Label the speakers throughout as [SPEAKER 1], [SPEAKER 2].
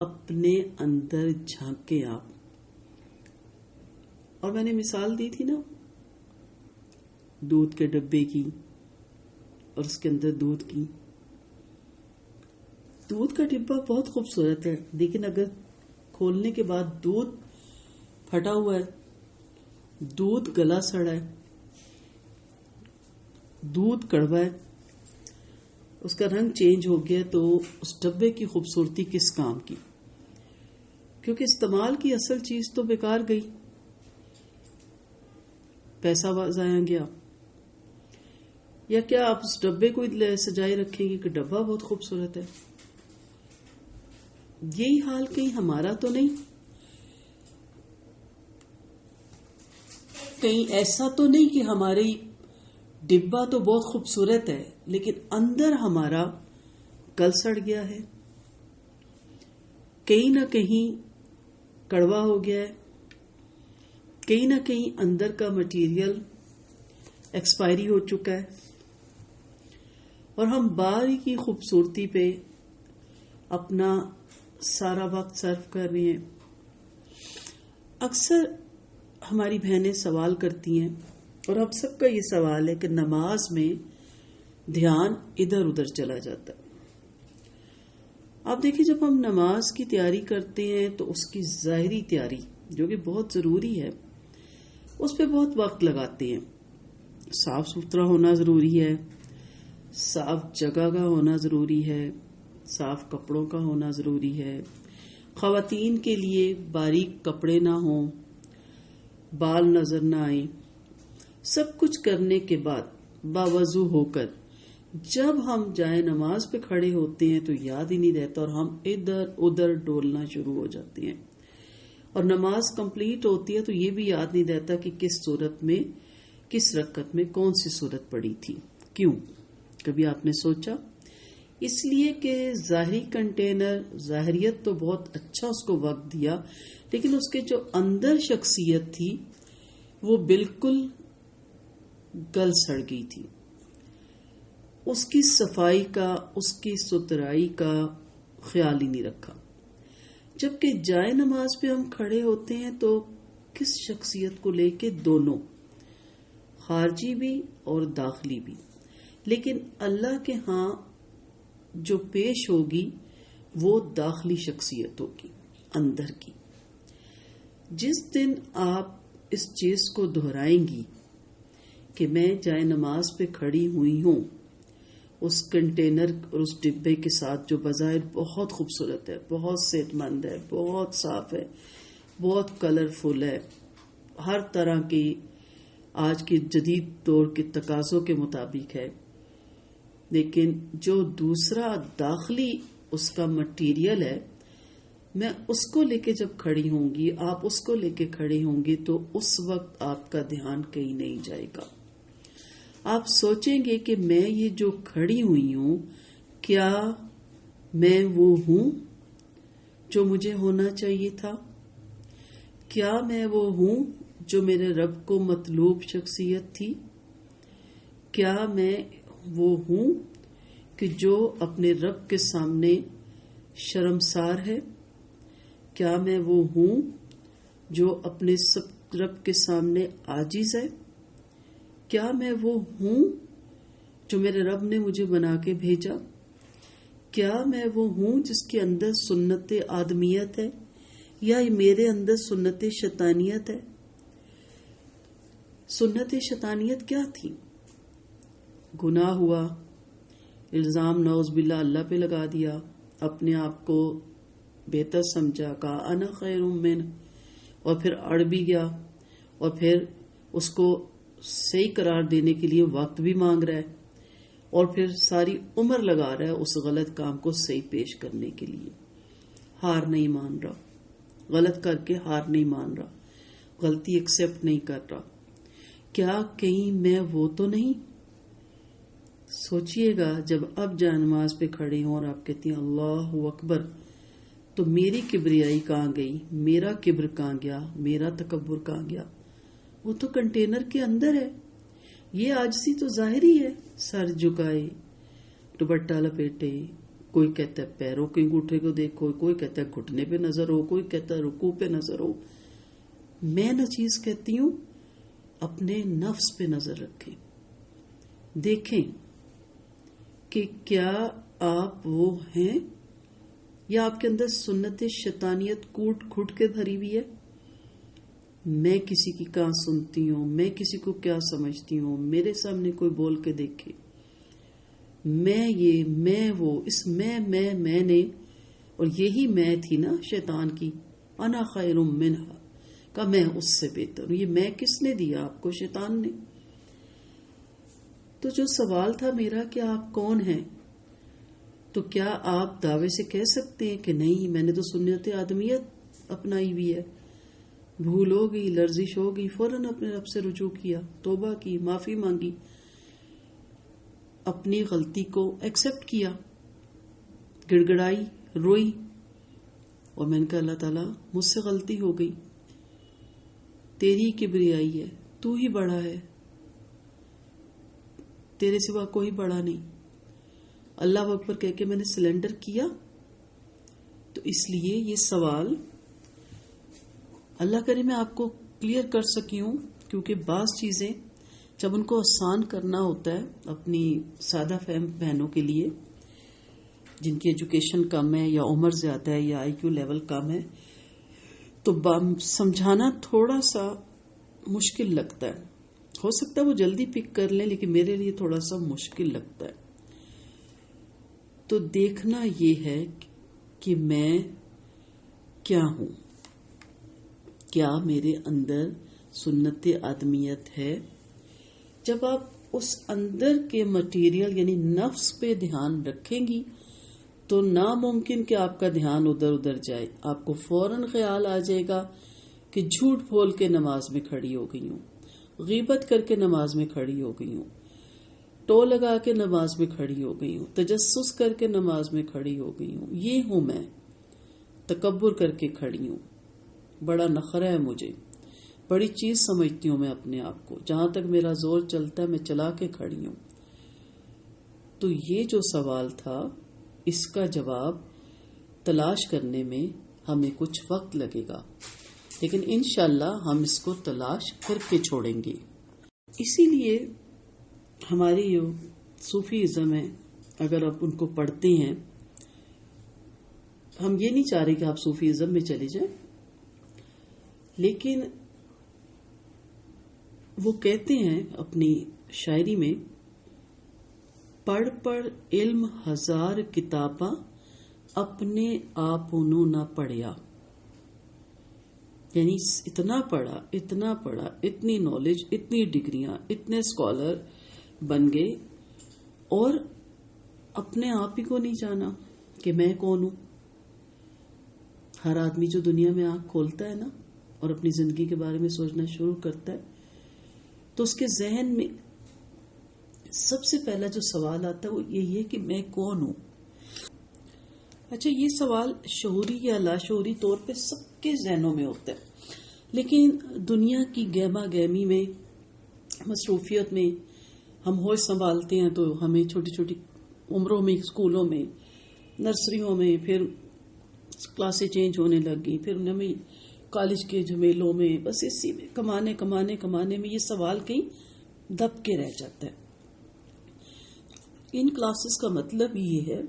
[SPEAKER 1] اپنے اندر جھانکیں آپ. اور میں نے مثال دی تھی نا دودھ کے ڈبے کی اور اس کے اندر دودھ کی. دودھ کا ڈبہ بہت خوبصورت ہے، لیکن اگر کھولنے کے بعد دودھ پھٹا ہوا ہے، دودھ گلا سڑا ہے، دودھ کڑوا ہے، اس کا رنگ چینج ہو گیا، تو اس ڈبے کی خوبصورتی کس کام کی؟ کیونکہ استعمال کی اصل چیز تو بیکار گئی، پیسہ ضائع گیا. یا کیا آپ اس ڈبے کو سجائے رکھیں گے کہ ڈبہ بہت خوبصورت ہے؟ یہی حال کہیں ہمارا تو نہیں؟ کہیں ایسا تو نہیں کہ ہماری ڈبہ تو بہت خوبصورت ہے لیکن اندر ہمارا گل سڑ گیا ہے، کہیں نہ کہیں کڑوا ہو گیا ہے، کہیں نہ کہیں اندر کا مٹیریل ایکسپائری ہو چکا ہے، اور ہم باہر کی خوبصورتی پہ اپنا سارا وقت صرف کر رہے ہیں. اکثر ہماری بہنیں سوال کرتی ہیں، اور ہم سب کا یہ سوال ہے کہ نماز میں دھیان ادھر ادھر چلا جاتا ہے. آپ دیکھیں جب ہم نماز کی تیاری کرتے ہیں تو اس کی ظاہری تیاری جو کہ بہت ضروری ہے اس پہ بہت وقت لگاتے ہیں. صاف ستھرا ہونا ضروری ہے، صاف جگہ کا ہونا ضروری ہے، صاف کپڑوں کا ہونا ضروری ہے، خواتین کے لیے باریک کپڑے نہ ہوں، بال نظر نہ آئیں. سب کچھ کرنے کے بعد باوضو ہو کر جب ہم جائے نماز پہ کھڑے ہوتے ہیں تو یاد ہی نہیں رہتا اور ہم ادھر ادھر ڈولنا شروع ہو جاتے ہیں، اور نماز کمپلیٹ ہوتی ہے تو یہ بھی یاد نہیں رہتا کہ کس صورت میں کس رکعت میں کون سی صورت پڑی تھی. کیوں؟ کبھی آپ نے سوچا؟ اس لیے کہ ظاہری کنٹینر، ظاہریت تو بہت اچھا اس کو وقت دیا، لیکن اس کے جو اندر شخصیت تھی وہ بالکل گل سڑ گئی تھی. اس کی صفائی کا، اس کی ستھرائی کا خیال ہی نہیں رکھا. جبکہ جائے نماز پہ ہم کھڑے ہوتے ہیں تو کس شخصیت کو لے کے؟ دونوں، خارجی بھی اور داخلی بھی. لیکن اللہ کے ہاں جو پیش ہوگی وہ داخلی شخصیت ہوگی، اندر کی. جس دن آپ اس چیز کو دہرائیں گی کہ میں جائے نماز پہ کھڑی ہوئی ہوں اس کنٹینر اور اس ڈبے کے ساتھ جو بظاہر بہت خوبصورت ہے، بہت صحت مند ہے، بہت صاف ہے، بہت کلرفل ہے، ہر طرح کی آج کے جدید دور کے تقاضوں کے مطابق ہے، لیکن جو دوسرا داخلی اس کا مٹیریل ہے، میں اس کو لے کے جب کھڑی ہوں گی، آپ اس کو لے کے کھڑے ہوں گے تو اس وقت آپ کا دھیان کہیں نہیں جائے گا. آپ سوچیں گے کہ میں یہ جو کھڑی ہوئی ہوں کیا میں وہ ہوں جو مجھے ہونا چاہیے تھا؟ کیا میں وہ ہوں جو میرے رب کو مطلوب شخصیت تھی؟ کیا میں وہ ہوں کہ جو اپنے رب کے سامنے شرمسار ہے؟ کیا میں وہ ہوں جو اپنے رب کے سامنے عاجز ہے؟ کیا میں وہ ہوں جو میرے رب نے مجھے بنا کے بھیجا؟ کیا میں وہ ہوں جس کے اندر سنت آدمیت ہے، یا میرے اندر سنت شیطانیت ہے؟ سنت شیطانیت کیا تھی؟ گناہ ہوا، الزام نعوذ باللہ اللہ پہ لگا دیا، اپنے آپ کو بہتر سمجھا، کہا انا خیر من، اور پھر اڑ بھی گیا، اور پھر اس کو صحیح قرار دینے کے لیے وقت بھی مانگ رہا ہے، اور پھر ساری عمر لگا رہا ہے اس غلط کام کو صحیح پیش کرنے کے لیے. ہار نہیں مان رہا، غلط کر کے ہار نہیں مان رہا، غلطی ایکسپٹ نہیں کر رہا. کیا کہیں میں وہ تو نہیں؟ سوچئے گا جب اب جائے نماز پہ کھڑے ہوں اور آپ کہتی ہیں اللہ اکبر، تو میری کبریائی کہاں گئی؟ میرا کبر کہاں گیا؟ میرا تکبر کہاں گیا؟ وہ تو کنٹینر کے اندر ہے. یہ عاجزی تو ظاہری ہے، سر جھکائے، دوپٹہ لپیٹے، کوئی کہتا ہے پیروں کے انگوٹھے کو دیکھو، کوئی کہتا ہے گھٹنے پہ نظر ہو، کوئی کہتا ہے رکوع پہ نظر ہو. میں نچیز کہتی ہوں اپنے نفس پہ نظر رکھیں، دیکھیں کہ کیا آپ وہ ہیں یا آپ کے اندر سنت شیطانیت کوٹ کھٹ کے بھری ہوئی ہے. میں کسی کی کہاں سنتی ہوں، میں کسی کو کیا سمجھتی ہوں، میرے سامنے کوئی بول کے دیکھے میں یہ میں وہ، اس میں نے، اور یہی میں تھی نا شیطان کی، انا خیر منہا، کہ میں اس سے بہتر ہوں. یہ میں کس نے دیا آپ کو؟ شیطان نے. تو جو سوال تھا میرا کہ آپ کون ہیں، تو کیا آپ دعوے سے کہہ سکتے ہیں کہ نہیں میں نے تو سنت آدمیت اپنائی ہوئی ہے، بھول ہو گئی، لرزش ہو گئی، فوراً اپنے رب سے رجوع کیا، توبہ کی، معافی مانگی، اپنی غلطی کو ایکسپٹ کیا، گڑ گڑائی، روئی، اور میں نے کہا اللہ تعالیٰ مجھ سے غلطی ہو گئی، تیری کبریائی ہے، تو ہی بڑا ہے، تیرے سوا کوئی بڑا نہیں. اللہ اکبر کہہ کے میں نے سلنڈر کیا. تو اس لیے یہ سوال اللہ کرے میں آپ کو کلیئر کر سکی ہوں، کیونکہ بعض چیزیں جب ان کو آسان کرنا ہوتا ہے اپنی سادہ فہم بہنوں کے لیے جن کی ایجوکیشن کم ہے یا عمر زیادہ ہے یا آئی کیو لیول کم ہے، تو سمجھانا تھوڑا سا مشکل لگتا ہے. ہو سکتا ہے وہ جلدی پک کر لیں، لیکن میرے لیے تھوڑا سا مشکل لگتا ہے. تو دیکھنا یہ ہے کہ میں کیا ہوں، کیا میرے اندر سنت آدمیت ہے. جب آپ اس اندر کے مٹیریل یعنی نفس پہ دھیان رکھیں گی تو ناممکن کہ آپ کا دھیان ادھر ادھر جائے. آپ کو فوراً خیال آ جائے گا کہ جھوٹ بول کے نماز میں کھڑی ہو گئی ہوں، غیبت کر کے نماز میں کھڑی ہو گئی ہوں، ٹو لگا کے نماز میں کھڑی ہو گئی ہوں، تجسس کر کے نماز میں کھڑی ہو گئی ہوں، یہ ہوں میں، تکبر کر کے کھڑی ہوں، بڑا نخرہ ہے مجھے، بڑی چیز سمجھتی ہوں میں اپنے آپ کو، جہاں تک میرا زور چلتا ہے میں چلا کے کھڑی ہوں. تو یہ جو سوال تھا اس کا جواب تلاش کرنے میں ہمیں کچھ وقت لگے گا، لیکن انشاءاللہ ہم اس کو تلاش کر کے چھوڑیں گے. اسی لیے ہماری جو صوفی ازم ہے، اگر آپ ان کو پڑھتے ہیں، ہم یہ نہیں چاہ رہے کہ آپ صوفی ازم میں چلے جائیں، لیکن وہ کہتے ہیں اپنی شاعری میں، پڑھ پڑھ علم ہزار کتاباں اپنے آپ انہوں نہ پڑھیا. یعنی اتنا پڑھا، اتنی نالج، اتنی ڈگریاں، اتنے اسکالر بن گئے اور اپنے آپ ہی کو نہیں جانا کہ میں کون ہوں. ہر آدمی جو دنیا میں آنکھ کھولتا ہے نا اور اپنی زندگی کے بارے میں سوچنا شروع کرتا ہے تو اس کے ذہن میں سب سے پہلا جو سوال آتا ہے وہ یہی ہے کہ میں کون ہوں. اچھا، یہ سوال شعوری یا لاشعوری طور پہ سب کے ذہنوں میں ہوتا ہے، لیکن دنیا کی گہما گہمی میں، مصروفیت میں ہم ہوش سنبھالتے ہیں تو ہمیں چھوٹی چھوٹی عمروں میں اسکولوں میں، نرسریوں میں، پھر کلاسیں چینج ہونے لگ گئی، پھر ہمیں کالج کے جھمیلوں میں، بس اسی میں کمانے میں یہ سوال کہیں دب کے رہ جاتا ہے. ان کلاسز کا مطلب یہ ہے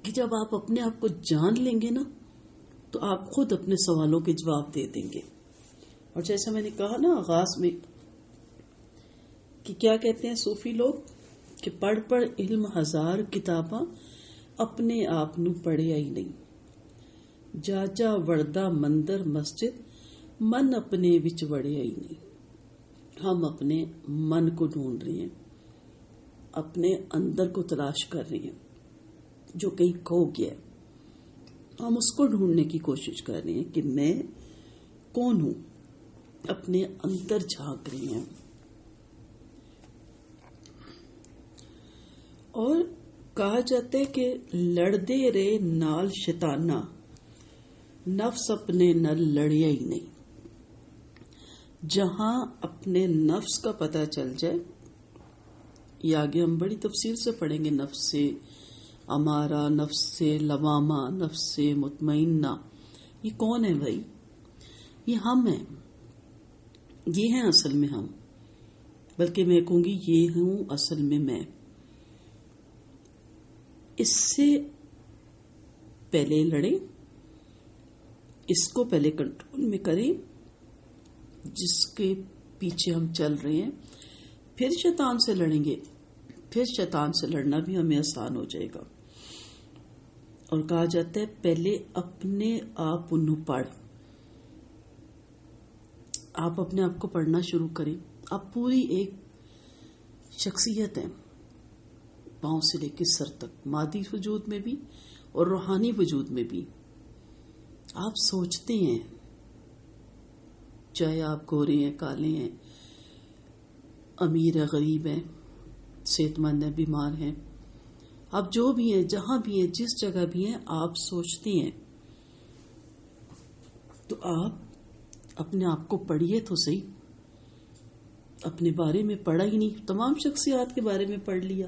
[SPEAKER 1] کہ جب آپ اپنے آپ کو جان لیں گے نا تو آپ خود اپنے سوالوں کے جواب دے دیں گے. اور جیسا میں نے کہا نا آغاز میں کہ کیا کہتے ہیں صوفی لوگ کہ پڑھ پڑھ علم ہزار کتاباں اپنے آپ نو پڑھیا ہی نہیں، جا جا وردہ مندر مسجد من اپنے وچ وڑیا ہی نہیں. ہم اپنے من کو ڈھونڈ رہے ہیں، اپنے اندر کو تلاش کر رہے ہیں جو کہیں کھو گیا ہے. ہم اس کو ڈھونڈنے کی کوشش کر رہے ہیں کہ میں کون ہوں، اپنے اندر جھانک رہے ہیں. اور کہا جاتا ہے کہ لڑ دے رے نال شیطانہ، نفس اپنے نال لڑیا ہی نہیں. جہاں اپنے نفس کا پتہ چل جائے یہ آگے ہم بڑی تفصیل سے پڑھیں گے. نفس امارہ، نفس لوامہ، نفس مطمئنہ، یہ کون ہے بھائی؟ یہ ہم ہیں، یہ ہیں اصل میں ہم، بلکہ میں کہوں گی یہ ہوں اصل میں. اس سے پہلے لڑیں، اس کو پہلے کنٹرول میں کریں جس کے پیچھے ہم چل رہے ہیں، پھر شیطان سے لڑیں گے. پھر شیطان سے لڑنا بھی ہمیں آسان ہو جائے گا. اور کہا جاتا ہے پہلے اپنے آپ انہوں پڑھ. آپ اپنے آپ کو پڑھنا شروع کریں. آپ پوری ایک شخصیت ہیں، پاؤں سے لے کے سر تک، مادی وجود میں بھی اور روحانی وجود میں بھی. آپ سوچتے ہیں، چاہے آپ گورے ہیں، کالے ہیں، امیر ہیں، غریب ہیں، صحت مند ہیں، بیمار ہیں، آپ جو بھی ہیں، جہاں بھی ہیں، جس جگہ بھی ہیں، آپ سوچتے ہیں. تو آپ اپنے آپ کو پڑھیے تو صحیح. اپنے بارے میں پڑھا ہی نہیں، تمام شخصیات کے بارے میں پڑھ لیا.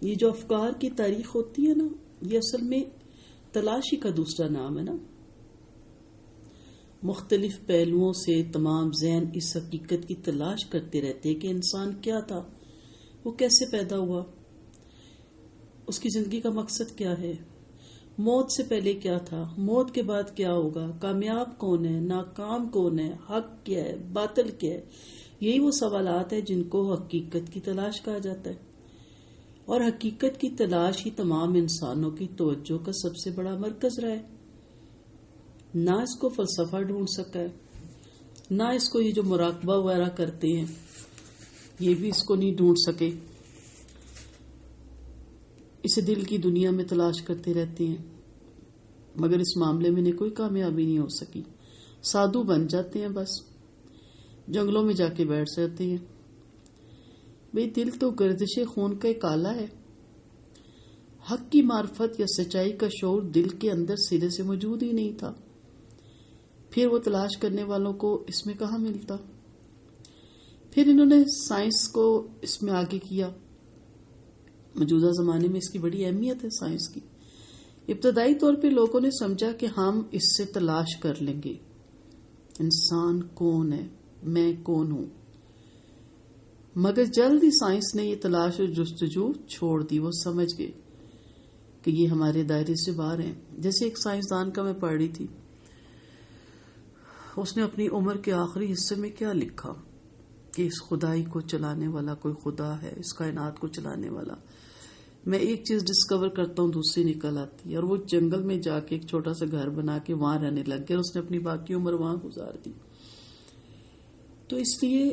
[SPEAKER 1] یہ جو افکار کی تاریخ ہوتی ہے نا، یہ اصل میں تلاشی کا دوسرا نام ہے نا. مختلف پہلوؤں سے تمام ذہن اس حقیقت کی تلاش کرتے رہتے کہ انسان کیا تھا، وہ کیسے پیدا ہوا، اس کی زندگی کا مقصد کیا ہے، موت سے پہلے کیا تھا، موت کے بعد کیا ہوگا، کامیاب کون ہے، ناکام کون ہے، حق کیا ہے، باطل کیا ہے. یہی وہ سوالات ہیں جن کو حقیقت کی تلاش کہا جاتا ہے. اور حقیقت کی تلاش ہی تمام انسانوں کی توجہ کا سب سے بڑا مرکز رہا ہے. نہ اس کو فلسفہ ڈھونڈ سکا ہے، نہ اس کو یہ جو مراقبہ وغیرہ کرتے ہیں یہ بھی اس کو نہیں ڈھونڈ سکے. اسے دل کی دنیا میں تلاش کرتے رہتے ہیں، مگر اس معاملے میں انہیں کوئی کامیابی نہیں ہو سکی. سادھو بن جاتے ہیں، بس جنگلوں میں جا کے بیٹھ جاتے ہیں. بھئی دل تو گردش خون کا ایک آلہ ہے. حق کی معرفت یا سچائی کا شعور دل کے اندر سرے سے موجود ہی نہیں تھا. پھر وہ تلاش کرنے والوں کو اس میں کہاں ملتا. پھر انہوں نے سائنس کو اس میں آگے کیا. موجودہ زمانے میں اس کی بڑی اہمیت ہے سائنس کی. ابتدائی طور پہ لوگوں نے سمجھا کہ ہم اس سے تلاش کر لیں گے انسان کون ہے، میں کون ہوں. مگر جلد ہی سائنس نے یہ تلاش اور جستجو چھوڑ دی. وہ سمجھ گئے کہ یہ ہمارے دائرے سے باہر ہیں. جیسے ایک سائنسدان کا میں پڑھ رہی تھی، اس نے اپنی عمر کے آخری حصے میں کیا لکھا کہ اس خدائی کو چلانے والا کوئی خدا ہے، اس کائنات کو چلانے والا. میں ایک چیز ڈسکور کرتا ہوں، دوسری نکل آتی ہے. اور وہ جنگل میں جا کے ایک چھوٹا سا گھر بنا کے وہاں رہنے لگ گیا. اس نے اپنی باقی عمر وہاں گزار دی. تو اس لیے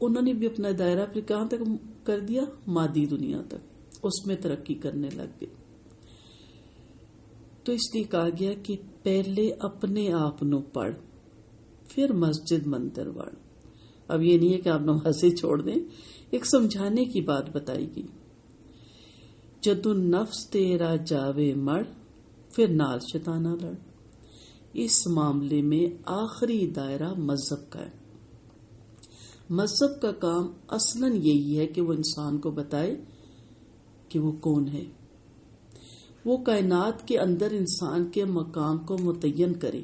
[SPEAKER 1] انہوں نے بھی اپنا دائرہ پھر کہاں تک کر دیا، مادی دنیا تک. اس میں ترقی کرنے لگ گئے. تو اس لیے کہا گیا کہ پہلے اپنے آپ نو پڑھ، پھر مسجد مندر وڑ. اب یہ نہیں ہے کہ آپ نمازیں چھوڑ دیں، ایک سمجھانے کی بات بتائی گئی. جدو نفس تیرا جاوے مڑ، پھر نال شیطانہ لڑ. اس معاملے میں آخری دائرہ مذہب کا ہے. مذہب کا کام اصلاً یہی ہے کہ وہ انسان کو بتائے کہ وہ کون ہے. وہ کائنات کے اندر انسان کے مقام کو متعین کرے.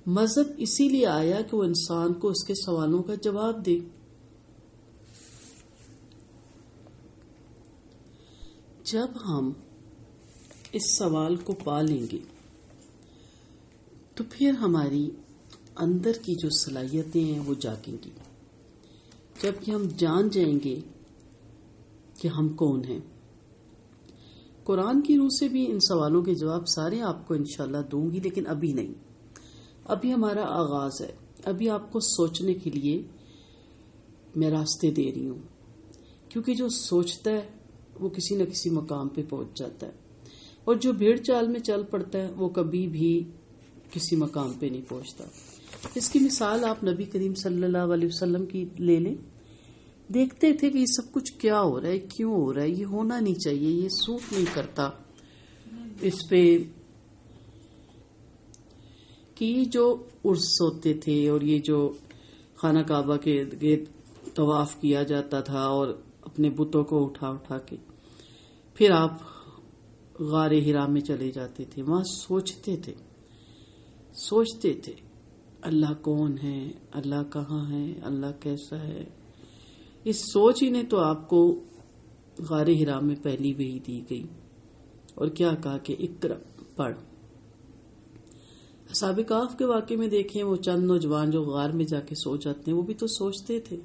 [SPEAKER 1] مذہب اسی لیے آیا کہ وہ انسان کو اس کے سوالوں کا جواب دے. جب ہم اس سوال کو پا لیں گے تو پھر ہماری اندر کی جو صلاحیتیں ہیں وہ جاگیں گی. جبکہ ہم جان جائیں گے کہ ہم کون ہیں. قرآن کی روح سے بھی ان سوالوں کے جواب سارے آپ کو انشاءاللہ دوں گی، لیکن ابھی نہیں. ابھی ہمارا آغاز ہے. ابھی آپ کو سوچنے کے لیے میں راستے دے رہی ہوں، کیونکہ جو سوچتا ہے وہ کسی نہ کسی مقام پہ پہنچ جاتا ہے، اور جو بھیڑ چال میں چل پڑتا ہے وہ کبھی بھی کسی مقام پہ نہیں پہنچتا. اس کی مثال آپ نبی کریم صلی اللہ علیہ وسلم کی لے لیں. دیکھتے تھے کہ یہ سب کچھ کیا ہو رہا ہے، کیوں ہو رہا ہے، یہ ہونا نہیں چاہیے، یہ سوٹ نہیں کرتا اس پہ. کہ یہ جو عرس ہوتے تھے اور یہ جو خانہ کعبہ کے گرد طواف کیا جاتا تھا اور اپنے بتوں کو اٹھا اٹھا کے پھر آپ غار ہرا میں چلے جاتے تھے. وہاں سوچتے تھے اللہ کون ہے, اللہ کہاں ہے, اللہ کیسا ہے. اس سوچ ہی نے تو آپ کو غار ہرا میں پہلی وحی دی گئی اور کیا کہا کہ اقرا پڑھ. اصحاب کہف کے واقعے میں دیکھیں, وہ چند نوجوان جو غار میں جا کے سو جاتے ہیں وہ بھی تو سوچتے تھے.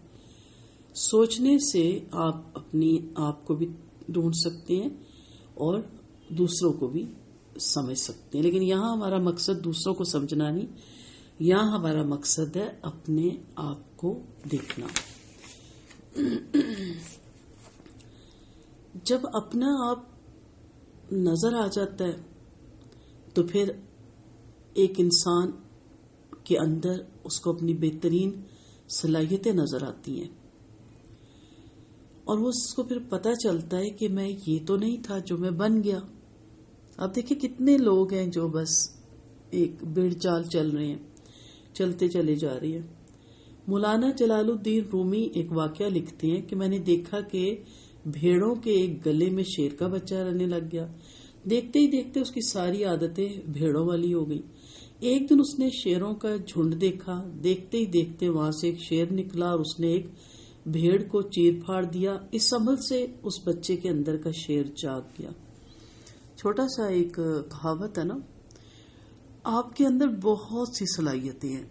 [SPEAKER 1] سوچنے سے آپ اپنی آپ کو بھی ڈھونڈ سکتے ہیں اور دوسروں کو بھی سمجھ سکتے ہیں. لیکن یہاں ہمارا مقصد دوسروں کو سمجھنا نہیں, یہاں ہمارا مقصد ہے اپنے آپ کو دیکھنا. جب اپنا آپ نظر آ جاتا ہے تو پھر ایک انسان کے اندر اس کو اپنی بہترین صلاحیتیں نظر آتی ہیں اور وہ اس کو پھر پتہ چلتا ہے کہ میں یہ تو نہیں تھا جو میں بن گیا. آپ دیکھیں کتنے لوگ ہیں جو بس ایک بھیڑ چال چل رہے ہیں, چلتے چلے جا رہے ہیں. مولانا جلال الدین رومی ایک واقعہ لکھتے ہیں کہ میں نے دیکھا کہ بھیڑوں کے ایک گلے میں شیر کا بچہ رہنے لگ گیا. دیکھتے ہی دیکھتے اس کی ساری عادتیں بھیڑوں والی ہو گئی. ایک دن اس نے شیروں کا جھنڈ دیکھا, دیکھتے ہی دیکھتے وہاں سے ایک شیر نکلا اور اس نے ایک بھیڑ کو چیر پھاڑ دیا. اس عمل سے اس بچے کے اندر کا شیر جاگ گیا. چھوٹا سا ایک کہاوت ہے نا, آپ کے اندر بہت سی صلاحیتیں ہیں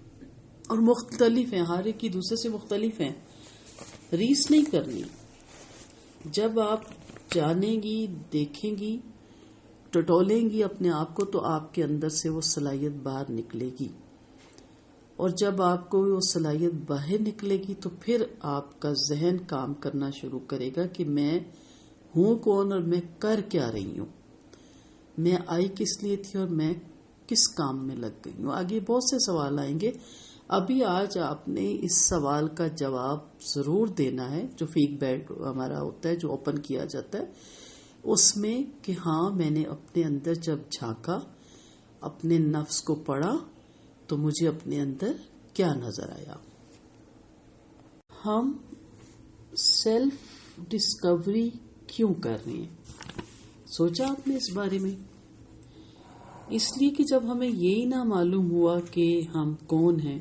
[SPEAKER 1] اور مختلف ہیں, ہر ایک کی دوسرے سے مختلف ہیں. ریس نہیں کرنی. جب آپ جانیں گی, دیکھیں گی, ٹٹولیں گی اپنے آپ کو تو آپ کے اندر سے وہ صلاحیت باہر نکلے گی. اور جب آپ کو وہ صلاحیت باہر نکلے گی تو پھر آپ کا ذہن کام کرنا شروع کرے گا کہ میں ہوں کون اور میں کر کیا رہی ہوں, میں آئی کس لیے تھی اور میں کس کام میں لگ گئی ہوں. آگے بہت سے سوال آئیں گے. ابھی آج آپ نے اس سوال کا جواب ضرور دینا ہے جو فیک بیٹ ہمارا ہوتا ہے, جو اوپن کیا جاتا ہے, اس میں کہ ہاں میں نے اپنے اندر جب جھانکا, اپنے نفس کو پڑھا تو مجھے اپنے اندر کیا نظر آیا. ہم سیلف ڈسکوری کیوں کر رہے ہیں, سوچا آپ نے اس بارے میں؟ اس لیے کہ جب ہمیں یہی نہ معلوم ہوا کہ ہم کون ہیں,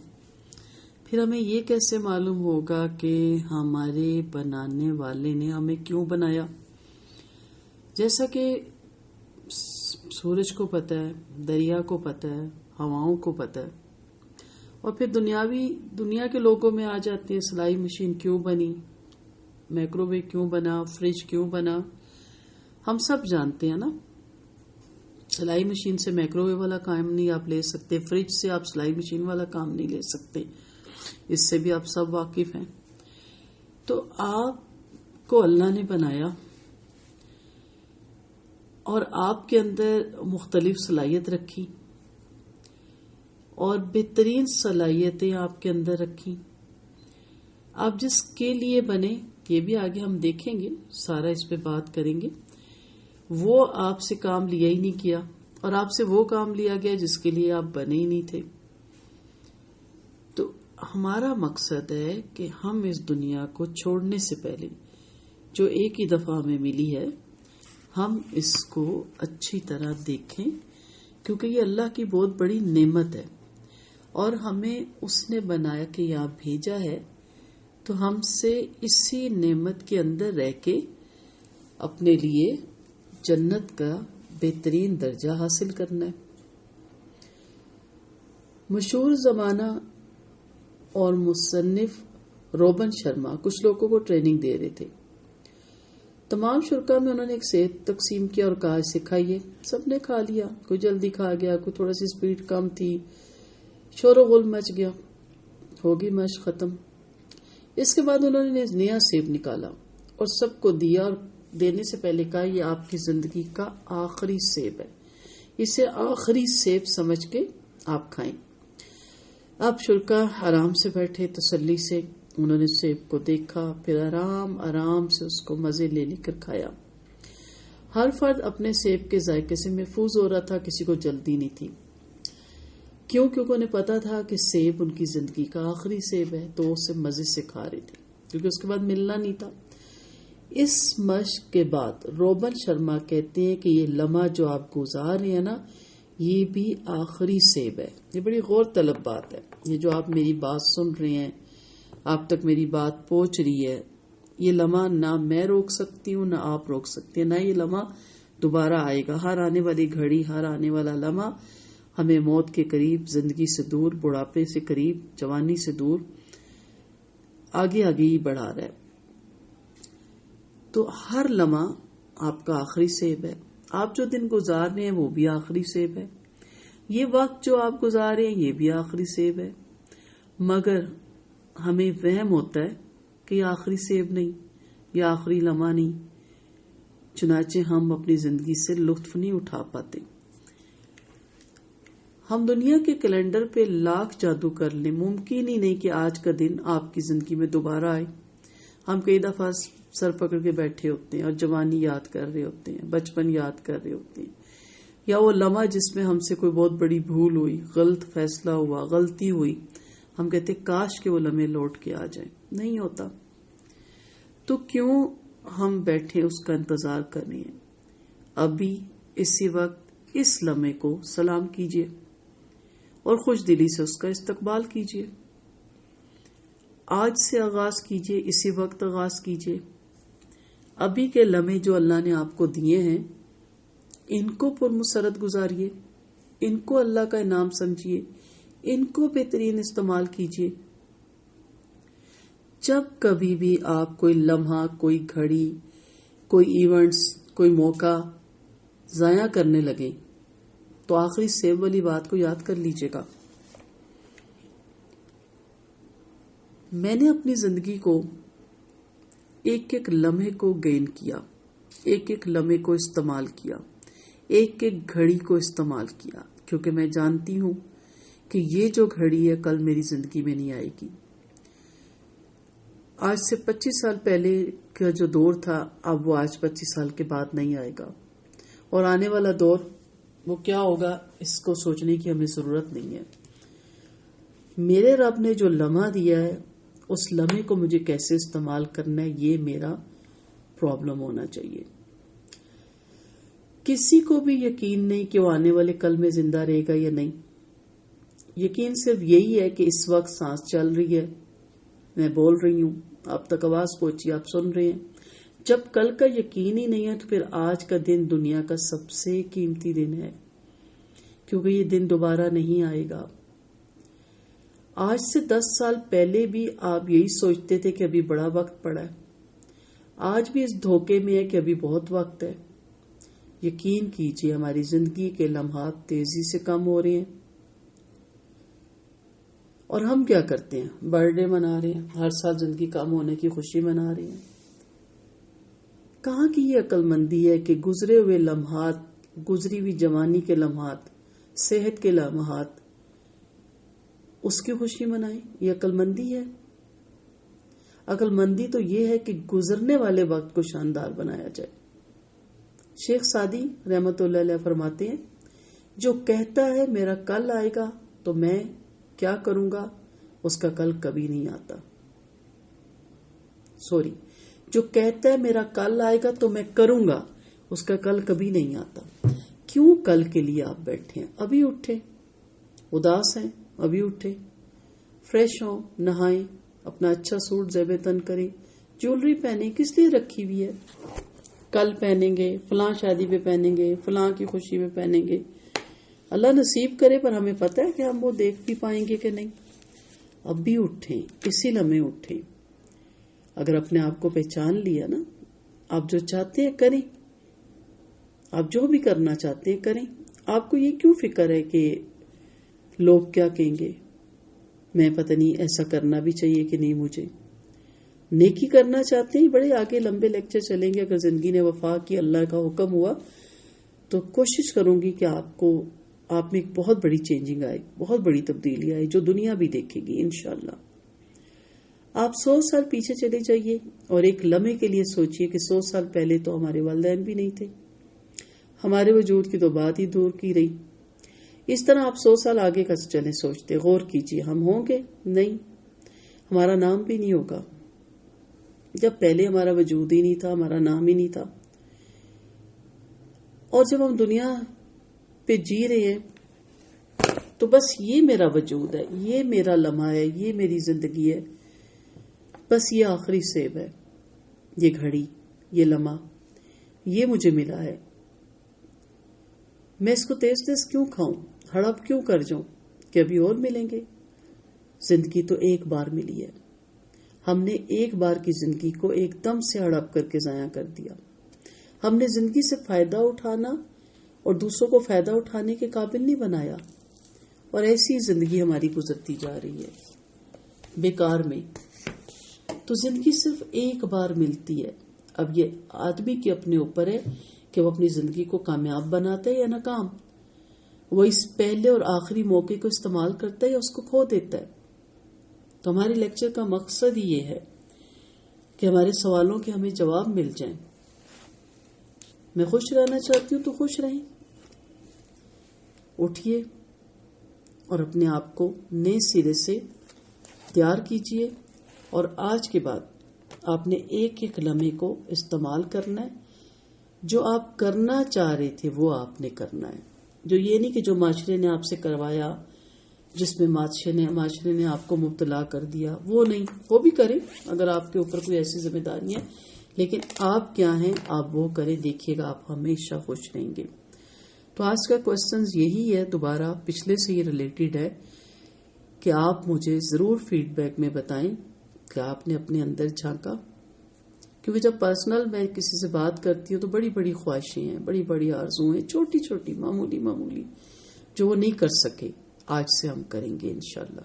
[SPEAKER 1] پھر ہمیں یہ کیسے معلوم ہوگا کہ ہمارے بنانے والے نے ہمیں کیوں بنایا. جیسا کہ سورج کو پتہ ہے, دریا کو پتہ ہے, ہواؤں کو پتہ ہے, اور پھر دنیا کے لوگوں میں آ جاتے ہیں. سلائی مشین کیوں بنی, مائکرو ویو کیوں بنا, فریج کیوں بنا, ہم سب جانتے ہیں نا. سلائی مشین سے مائکرو ویو والا کام نہیں آپ لے سکتے, فریج سے آپ سلائی مشین والا کام نہیں لے سکتے, اس سے بھی آپ سب واقف ہیں. تو آپ کو اللہ نے بنایا اور آپ کے اندر مختلف صلاحیت رکھی اور بہترین صلاحیتیں آپ کے اندر رکھی. آپ جس کے لیے بنے, یہ بھی آگے ہم دیکھیں گے, سارا اس پہ بات کریں گے, وہ آپ سے کام لیا ہی نہیں کیا اور آپ سے وہ کام لیا گیا جس کے لیے آپ بنے ہی نہیں تھے. تو ہمارا مقصد ہے کہ ہم اس دنیا کو چھوڑنے سے پہلے جو ایک ہی دفعہ ہمیں ملی ہے, ہم اس کو اچھی طرح دیکھیں, کیونکہ یہ اللہ کی بہت بڑی نعمت ہے اور ہمیں اس نے بنایا کہ یہاں بھیجا ہے, تو ہم سے اسی نعمت کے اندر رہ کے اپنے لیے جنت کا بہترین درجہ حاصل کرنا ہے. مشہور زمانہ اور مصنف روبن شرما کچھ لوگوں کو ٹریننگ دے رہے تھے. تمام شرکا میں انہوں نے ایک سیب تقسیم کیا اور کہا اسے کھائیے. سب نے کھا لیا, کوئی جلدی کھا گیا, کوئی تھوڑا سی سپیڈ کم تھی, شور و غل مچ گیا, ہوگی مشق ختم. اس کے بعد انہوں نے نیا سیب نکالا اور سب کو دیا اور دینے سے پہلے کہا یہ آپ کی زندگی کا آخری سیب ہے, اسے آخری سیب سمجھ کے آپ کھائیں. آپ شرکا آرام سے بیٹھے, تسلی سے انہوں نے سیب کو دیکھا, پھر آرام آرام سے اس کو مزے لے کر کھایا. ہر فرد اپنے سیب کے ذائقے سے محفوظ ہو رہا تھا, کسی کو جلدی نہیں تھی. کیونکہ انہیں پتا تھا کہ سیب ان کی زندگی کا آخری سیب ہے, تو وہ اسے مزے سے کھا رہے تھے. کیونکہ اس کے بعد ملنا نہیں تھا. اس مشق کے بعد روبن شرما کہتے ہیں کہ یہ لمحہ جو آپ گزار رہے ہیں نا، یہ بھی آخری سیب ہے. یہ بڑی غور طلب بات ہے. یہ جو آپ میری بات سن رہے ہیں، آپ تک میری بات پہنچ رہی ہے، یہ لمحہ نہ میں روک سکتی ہوں، نہ آپ روک سکتے ہیں، نہ یہ لمحہ دوبارہ آئے گا. ہر آنے والی گھڑی، ہر آنے والا لمحہ ہمیں موت کے قریب، زندگی سے دور، بڑھاپے سے قریب، جوانی سے دور، آگے آگے ہی بڑھا رہا ہے. تو ہر لمحہ آپ کا آخری سیب ہے. آپ جو دن گزار رہے ہیں وہ بھی آخری سیب ہے. یہ وقت جو آپ گزار رہے ہیں یہ بھی آخری سیب ہے. مگر ہمیں وہم ہوتا ہے کہ یہ آخری سیب نہیں، یہ آخری لمحہ نہیں، چنانچہ ہم اپنی زندگی سے لطف نہیں اٹھا پاتے. ہم دنیا کے کیلنڈر پہ لاکھ جادو کر لیں، ممکن ہی نہیں کہ آج کا دن آپ کی زندگی میں دوبارہ آئے. ہم کئی دفعہ سر پکڑ کے بیٹھے ہوتے ہیں اور جوانی یاد کر رہے ہوتے ہیں، بچپن یاد کر رہے ہوتے ہیں، یا وہ لمحہ جس میں ہم سے کوئی بہت بڑی بھول ہوئی، غلط فیصلہ ہوا، غلطی ہوئی. ہم کہتے کاش کہ وہ لمحے لوٹ کے آ جائیں. نہیں ہوتا. تو کیوں ہم بیٹھے اس کا انتظار کر رہے ہیں؟ ابھی اسی وقت اس لمحے کو سلام کیجیے اور خوش دلی سے اس کا استقبال کیجیے. آج سے آغاز کیجیے، اسی وقت آغاز کیجیے. ابھی کے لمحے جو اللہ نے آپ کو دیے ہیں، ان کو پرمسرت گزاریے، ان کو اللہ کا انعام سمجھیے، ان کو بہترین استعمال کیجیے. جب کبھی بھی آپ کوئی لمحہ، کوئی گھڑی، کوئی ایونٹس، کوئی موقع ضائع کرنے لگیں تو آخری سیب والی بات کو یاد کر لیجیے گا. میں نے اپنی زندگی کو ایک ایک لمحے کو گین کیا، ایک ایک لمحے کو استعمال کیا، ایک ایک گھڑی کو استعمال کیا، کیونکہ میں جانتی ہوں کہ یہ جو گھڑی ہے کل میری زندگی میں نہیں آئے گی. آج سے 25 سال پہلے کا جو دور تھا، اب وہ آج 25 سال کے بعد نہیں آئے گا. اور آنے والا دور وہ کیا ہوگا اس کو سوچنے کی ہمیں ضرورت نہیں ہے. میرے رب نے جو لمحہ دیا ہے، اس لمحے کو مجھے کیسے استعمال کرنا ہے، یہ میرا پرابلم ہونا چاہیے. کسی کو بھی یقین نہیں کہ وہ آنے والے کل میں زندہ رہے گا یا نہیں. یقین صرف یہی ہے کہ اس وقت سانس چل رہی ہے، میں بول رہی ہوں، آپ تک آواز پہنچی، آپ سن رہے ہیں. جب کل کا یقین ہی نہیں ہے تو پھر آج کا دن دنیا کا سب سے قیمتی دن ہے، کیونکہ یہ دن دوبارہ نہیں آئے گا. آج سے 10 سال پہلے بھی آپ یہی سوچتے تھے کہ ابھی بڑا وقت پڑا ہے. آج بھی اس دھوکے میں ہے کہ ابھی بہت وقت ہے. یقین کیجیے ہماری زندگی کے لمحات تیزی سے کم ہو رہے ہیں. اور ہم کیا کرتے ہیں؟ برتھ ڈے منا رہے ہیں، ہر سال زندگی کم ہونے کی خوشی منا رہے ہیں. کہاں کی یہ عقل مندی ہے کہ گزرے ہوئے لمحات، گزری ہوئی جوانی کے لمحات، صحت کے لمحات، اس کی خوشی منائیں؟ یہ عقل مندی ہے؟ عقل مندی تو یہ ہے کہ گزرنے والے وقت کو شاندار بنایا جائے. شیخ سعدی رحمت اللہ علیہ فرماتے ہیں، جو کہتا ہے میرا کل آئے گا تو میں کیا کروں گا، اس کا کل کبھی نہیں آتا. جو کہتا ہے میرا کل آئے گا تو میں کروں گا، اس کا کل کبھی نہیں آتا. کیوں کل کے لیے آپ بیٹھے ہیں؟ ابھی اٹھے. اداس ہیں؟ ابھی اٹھے. فریش ہوں، نہائیں، اپنا اچھا سوٹ زیب تن کریں، جیولری پہنیں. کس لیے رکھی ہوئی ہے؟ کل پہنیں گے، فلاں شادی پہ پہنیں گے، فلاں کی خوشی میں پہنیں گے. اللہ نصیب کرے، پر ہمیں پتہ ہے کہ ہم وہ دیکھ بھی پائیں گے کہ نہیں. اب بھی اٹھیں، اسی لمحے اٹھیں. اگر اپنے آپ کو پہچان لیا نا، آپ جو چاہتے ہیں کریں، آپ جو بھی کرنا چاہتے ہیں کریں. آپ کو یہ کیوں فکر ہے کہ لوگ کیا کہیں گے؟ میں پتہ نہیں ایسا کرنا بھی چاہیے کہ نہیں. مجھے نیکی کرنا چاہتے ہیں، بڑے آگے لمبے لیکچر چلیں گے. اگر زندگی نے وفا کی، اللہ کا حکم ہوا تو کوشش کروں گی کہ آپ میں ایک بہت بڑی چینجنگ آئے، بہت بڑی تبدیلی آئے جو دنیا بھی دیکھے گی انشاءاللہ. آپ 100 سال پیچھے چلے جائیے اور ایک لمحے کے لیے سوچئے کہ 100 سال پہلے تو ہمارے والدین بھی نہیں تھے، ہمارے وجود کی تو بات ہی دور کی رہی. اس طرح آپ 100 سال آگے کا چلیں سوچتے. غور کیجئے، ہم ہوں گے؟ نہیں، ہمارا نام بھی نہیں ہوگا. جب پہلے ہمارا وجود ہی نہیں تھا، ہمارا نام ہی نہیں تھا، اور جب ہم دنیا پہ جی رہے ہیں تو بس یہ میرا وجود ہے، یہ میرا لمحہ ہے، یہ میری زندگی ہے، بس یہ آخری سیب ہے، یہ گھڑی، یہ لمحہ، یہ مجھے ملا ہے، میں اس کو تیز تیز کیوں کھاؤں، ہڑپ کیوں کر جاؤں کہ ابھی اور ملیں گے؟ زندگی تو ایک بار ملی ہے، ہم نے ایک بار کی زندگی کو ایک دم سے ہڑپ کر کے ضائع کر دیا. ہم نے زندگی سے فائدہ اٹھانا اور دوسروں کو فائدہ اٹھانے کے قابل نہیں بنایا، اور ایسی زندگی ہماری گزرتی جا رہی ہے بیکار میں. تو زندگی صرف ایک بار ملتی ہے. اب یہ آدمی کے اپنے اوپر ہے کہ وہ اپنی زندگی کو کامیاب بناتا ہے یا ناکام، وہ اس پہلے اور آخری موقع کو استعمال کرتا ہے یا اس کو کھو دیتا ہے. تو ہمارے لیکچر کا مقصد ہی یہ ہے کہ ہمارے سوالوں کے ہمیں جواب مل جائیں. میں خوش رہنا چاہتی ہوں تو خوش رہیں، اٹھیے اور اپنے آپ کو نئے سرے سے تیار کیجیے، اور آج کے بعد آپ نے ایک ایک لمحے کو استعمال کرنا ہے. جو آپ کرنا چاہ رہے تھے وہ آپ نے کرنا ہے، جو یہ نہیں کہ جو معاشرے نے آپ سے کروایا، جس میں معاشرے نے آپ کو مبتلا کر دیا، وہ نہیں. وہ بھی کریں اگر آپ کے اوپر کوئی ایسی ذمہ داری ہے، لیکن آپ کیا ہیں آپ وہ کریں. دیکھیے گا آپ ہمیشہ خوش رہیں گے. تو آج کا کوسچنز یہی ہے، دوبارہ پچھلے سے ہی ریلیٹڈ ہے، کہ آپ مجھے ضرور فیڈ بیک میں بتائیں کہ آپ نے اپنے اندر جھانکا. کیونکہ جب پرسنل میں کسی سے بات کرتی ہوں تو بڑی بڑی خواہشیں ہیں، بڑی بڑی آرزویں، چھوٹی چھوٹی معمولی جو وہ نہیں کر سکے، آج سے ہم کریں گے انشاءاللہ.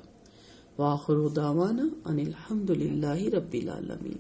[SPEAKER 1] وآخر دعوانا ان الحمد للہ رب العالمین.